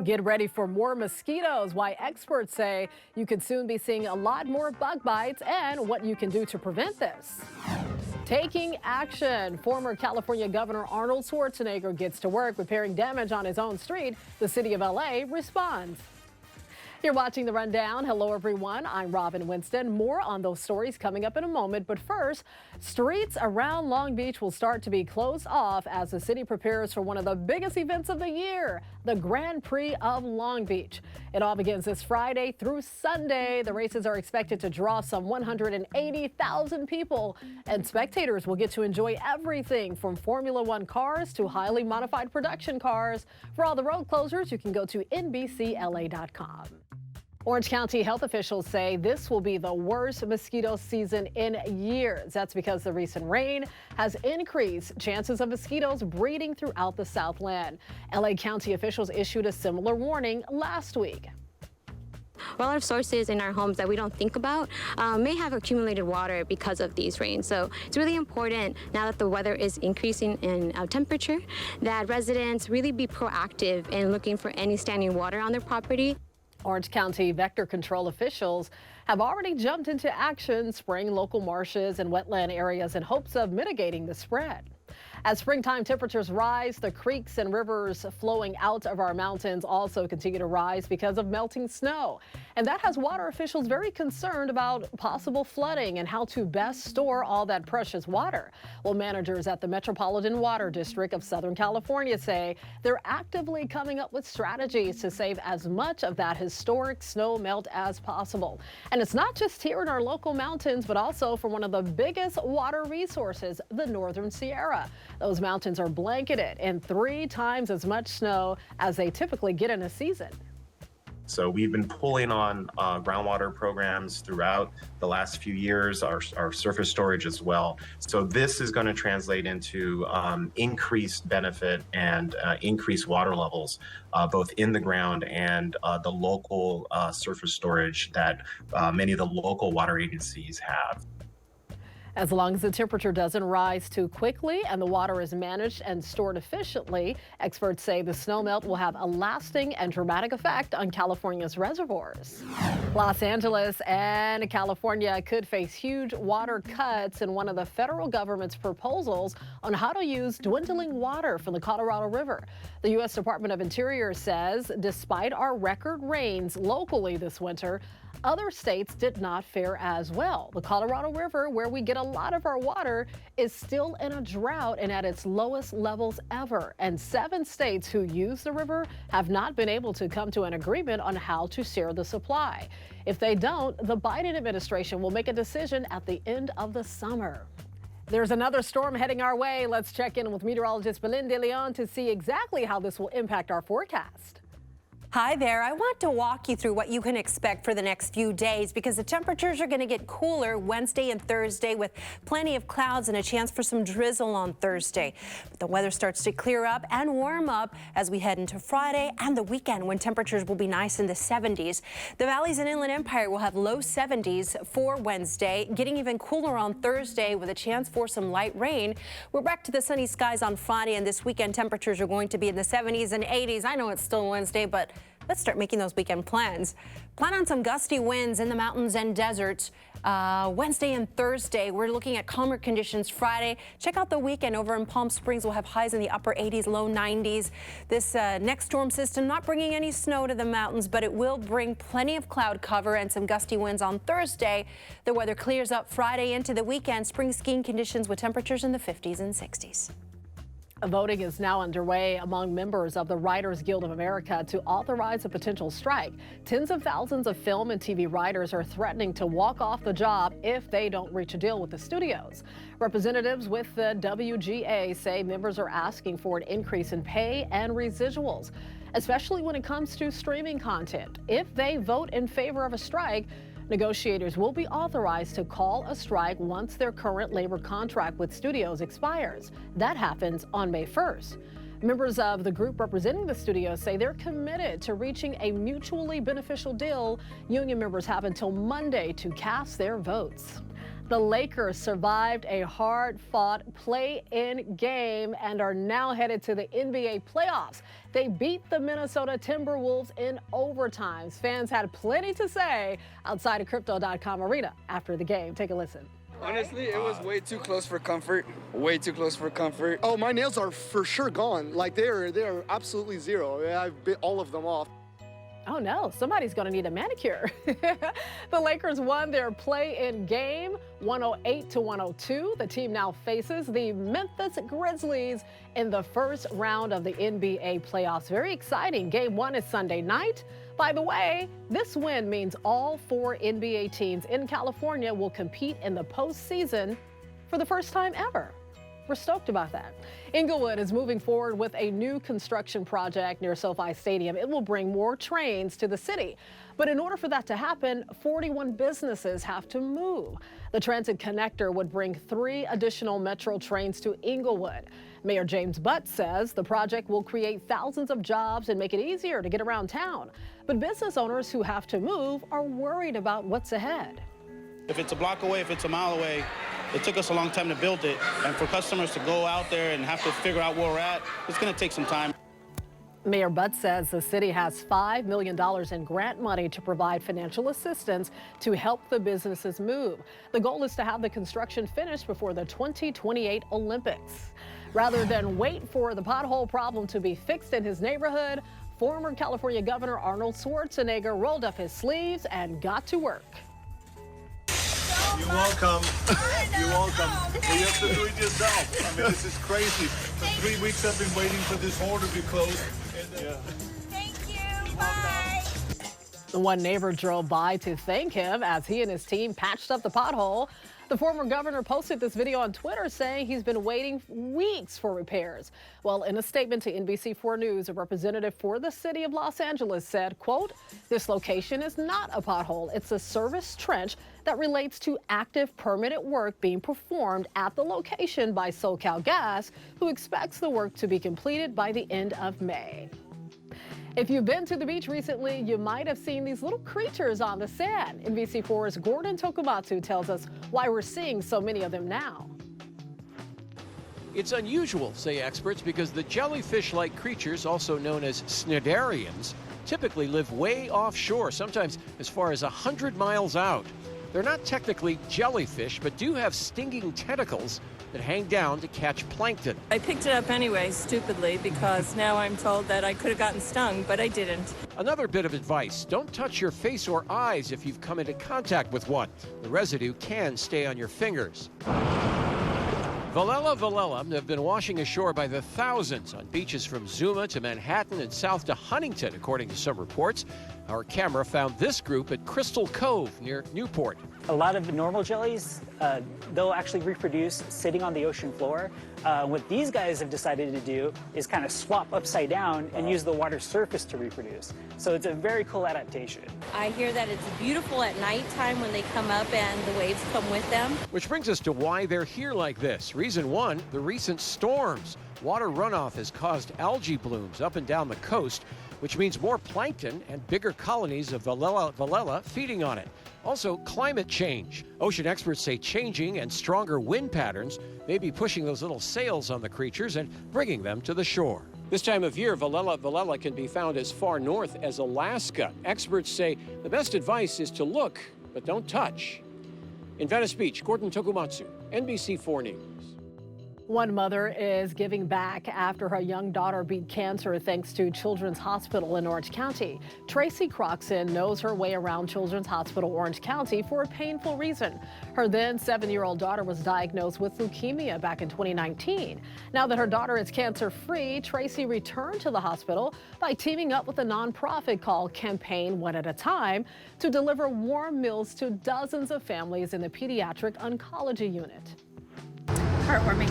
Get ready for more mosquitoes. Why experts say you could soon be seeing a lot more bug bites and what you can do to prevent this. Taking action. Former California Governor Arnold Schwarzenegger gets to work repairing damage on his own street. The city of LA responds. You're watching The Rundown. Hello, everyone. I'm Robin Winston. More on those stories coming up in a moment. But first, streets around Long Beach will start to be closed off as the city prepares for one of the biggest events of the year, the Grand Prix of Long Beach. It all begins this Friday through Sunday. The races are expected to draw some 180,000 people, and spectators will get to enjoy everything from Formula One cars to highly modified production cars. For all the road closures, you can go to NBCLA.com. Orange County health officials say this will be the worst mosquito season in years. That's because the recent rain has increased chances of mosquitoes breeding throughout the Southland. LA County officials issued a similar warning last week. A lot of sources in our homes that we don't think about may have accumulated water because of these rains. So it's really important now that the weather is increasing in temperature that residents really be proactive in looking for any standing water on their property. Orange County vector control officials have already jumped into action, spraying local marshes and wetland areas in hopes of mitigating the spread. As springtime temperatures rise, the creeks and rivers flowing out of our mountains also continue to rise because of melting snow. And that has water officials very concerned about possible flooding and how to best store all that precious water. Well, managers at the Metropolitan Water District of Southern California say they're actively coming up with strategies to save as much of that historic snow melt as possible. And it's not just here in our local mountains, but also from one of the biggest water resources, the Northern Sierra. Those mountains are blanketed in 3 times as much snow as they typically get in a season. So we've been pulling on groundwater programs throughout the last few years, our surface storage as well. So this is going to translate into increased benefit and increased water levels, both in the ground and the local surface storage that many of the local water agencies have. As long as the temperature doesn't rise too quickly and the water is managed and stored efficiently, experts say the snowmelt will have a lasting and dramatic effect on California's reservoirs. Los Angeles and California could face huge water cuts in one of the federal government's proposals on how to use dwindling water from the Colorado River. The U.S. Department of Interior says despite our record rains locally this winter, other states did not fare as well. The Colorado River, where we get a lot of our water, is still in a drought and at its lowest levels ever. And 7 states who use the river have not been able to come to an agreement on how to share the supply. If they don't, the Biden administration will make a decision at the end of the summer. There's another storm heading our way. Let's check in with meteorologist Belinda Leon to see exactly how this will impact our forecast. Hi there. I want to walk you through what you can expect for the next few days because the temperatures are going to get cooler Wednesday and Thursday with plenty of clouds and a chance for some drizzle on Thursday. But the weather starts to clear up and warm up as we head into Friday and the weekend when temperatures will be nice in the 70s. The valleys and Inland Empire will have low 70s for Wednesday, getting even cooler on Thursday with a chance for some light rain. We're back to the sunny skies on Friday, and this weekend temperatures are going to be in the 70s and 80s. I know it's still Wednesday, but let's start making those weekend plans. Plan on some gusty winds in the mountains and deserts Wednesday and Thursday. We're looking at calmer conditions Friday. Check out the weekend over in Palm Springs. We'll have highs in the upper 80s, low 90s. This next storm system not bringing any snow to the mountains, but it will bring plenty of cloud cover and some gusty winds on Thursday. The weather clears up Friday into the weekend. Spring skiing conditions with temperatures in the 50s and 60s. Voting is now underway among members of the Writers Guild of America to authorize a potential strike. Tens of thousands of film and TV writers are threatening to walk off the job if they don't reach a deal with the studios. Representatives with the WGA say members are asking for an increase in pay and residuals, especially when it comes to streaming content. If they vote in favor of a strike, negotiators will be authorized to call a strike once their current labor contract with studios expires. That happens on May 1st. Members of the group representing the studios say they're committed to reaching a mutually beneficial deal. Union members have until Monday to cast their votes. The Lakers survived a hard-fought play-in game and are now headed to the NBA playoffs. They beat the Minnesota Timberwolves in overtime. Fans had plenty to say outside of Crypto.com Arena after the game. Take a listen. Honestly, it was way too close for comfort. Way too close for comfort. Oh, my nails are for sure gone. Like they're absolutely zero. I've bit all of them off. Oh no, somebody's going to need a manicure. The Lakers won their play-in game 108-102. The team now faces the Memphis Grizzlies in the first round of the NBA playoffs. Very exciting. Game 1 is Sunday night. By the way, this win means all 4 NBA teams in California will compete in the postseason for the first time ever. We're stoked about that. Inglewood is moving forward with a new construction project near SoFi Stadium. It will bring more trains to the city. But in order for that to happen, 41 businesses have to move. The transit connector would bring 3 additional metro trains to Inglewood. Mayor James Butt says the project will create thousands of jobs and make it easier to get around town. But business owners who have to move are worried about what's ahead. If it's a block away, if it's a mile away, it took us a long time to build it, and for customers to go out there and have to figure out where we're at, it's going to take some time. Mayor Butt says the city has $5 million in grant money to provide financial assistance to help the businesses move. The goal is to have the construction finished before the 2028 Olympics. Rather than wait for the pothole problem to be fixed in his neighborhood, former California Governor Arnold Schwarzenegger rolled up his sleeves and got to work. You're welcome. You're welcome. But you have to do it yourself. I mean, this is crazy. For 3 weeks I've been waiting for this hole to be closed. Thank you. Bye. One neighbor drove by to thank him as he and his team patched up the pothole. The former governor posted this video on Twitter saying he's been waiting weeks for repairs. Well, in a statement to NBC4 News, a representative for the city of Los Angeles said, quote, "This location is not a pothole. It's a service trench that relates to active permitted work being performed at the location by SoCal Gas, who expects the work to be completed by the end of May." If you've been to the beach recently, you might have seen these little creatures on the sand. NBC4's Gordon Tokumatsu tells us why we're seeing so many of them now. It's unusual, say experts, because the jellyfish-like creatures, also known as cnidarians, typically live way offshore, sometimes as far as 100 miles out. They're not technically jellyfish, but do have stinging tentacles that hang down to catch plankton. I picked it up anyway, stupidly, because now I'm told that I could have gotten stung, but I didn't. Another bit of advice, don't touch your face or eyes if you've come into contact with one. The residue can stay on your fingers. Valella have been washing ashore by the thousands on beaches from Zuma to Manhattan and south to Huntington, according to some reports. Our camera found this group at Crystal Cove near Newport. A lot of normal jellies, they'll actually reproduce sitting on the ocean floor. What these guys have decided to do is kind of swap upside down and use the water surface to reproduce. So it's a very cool adaptation. I hear that it's beautiful at nighttime when they come up and the waves come with them. Which brings us to why they're here like this. Reason 1, the recent storms. Water runoff has caused algae blooms up and down the coast, which means more plankton and bigger colonies of Valella feeding on it. Also, climate change. Ocean experts say changing and stronger wind patterns may be pushing those little sails on the creatures and bringing them to the shore. This time of year, Valella can be found as far north as Alaska. Experts say the best advice is to look, but don't touch. In Venice Beach, Gordon Tokumatsu, NBC4 News. One mother is giving back after her young daughter beat cancer thanks to Children's Hospital in Orange County. Tracy Croxon knows her way around Children's Hospital Orange County for a painful reason. Her then 7-year-old daughter was diagnosed with leukemia back in 2019. Now that her daughter is cancer-free, Tracy returned to the hospital by teaming up with a nonprofit called Campaign One at a Time to deliver warm meals to dozens of families in the pediatric oncology unit. Heartwarming.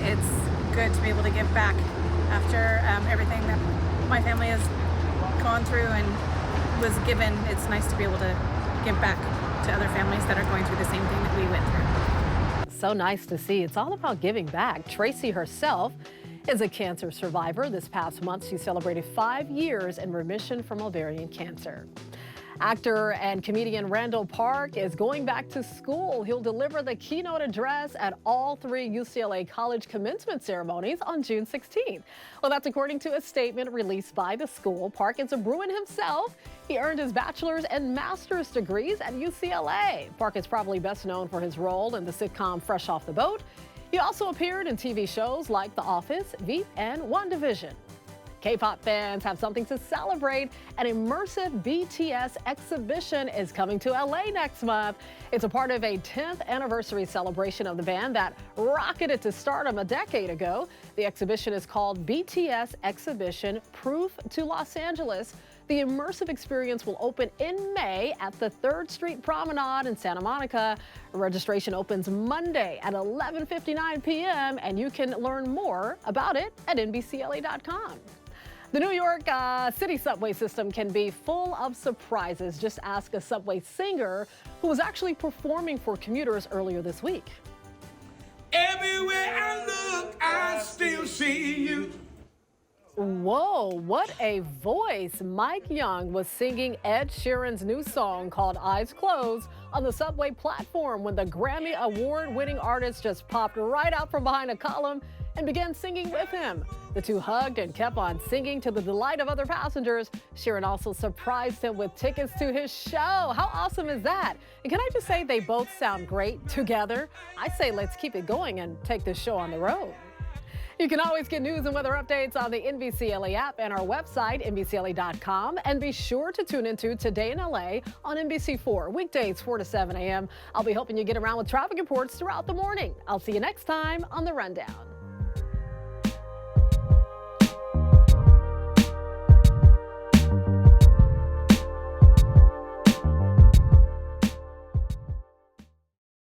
It's good to be able to give back after everything that my family has gone through and was given. It's nice to be able to give back to other families that are going through the same thing that we went through. So nice to see. It's all about giving back. Tracy herself is a cancer survivor. This past month, she celebrated 5 years in remission from ovarian cancer. Actor and comedian Randall Park is going back to school. He'll deliver the keynote address at all 3 UCLA college commencement ceremonies on June 16th. Well, that's according to a statement released by the school. Park is a Bruin himself. He earned his bachelor's and master's degrees at UCLA. Park is probably best known for his role in the sitcom Fresh Off the Boat. He also appeared in TV shows like The Office, Veep, and WandaVision. K-pop fans have something to celebrate. An immersive BTS exhibition is coming to LA next month. It's a part of a 10th anniversary celebration of the band that rocketed to stardom a decade ago. The exhibition is called BTS Exhibition Proof to Los Angeles. The immersive experience will open in May at the 3rd Street Promenade in Santa Monica. Registration opens Monday at 11:59 p.m. and you can learn more about it at NBCLA.com. The New York City subway system can be full of surprises. Just ask a subway singer who was actually performing for commuters earlier this week. Everywhere I look, I still see you. Whoa, what a voice. Mike Young was singing Ed Sheeran's new song called Eyes Closed on the subway platform when the Grammy Award-winning artist just popped right out from behind a column and began singing with him. The two hugged and kept on singing to the delight of other passengers. Sheeran also surprised him with tickets to his show. How awesome is that? And can I just say they both sound great together? I say let's keep it going and take this show on the road. You can always get news and weather updates on the NBCLA app and our website, NBCLA.com. And be sure to tune into Today in LA on NBC4, weekdays 4 to 7 a.m. I'll be helping you get around with traffic reports throughout the morning. I'll see you next time on The Rundown.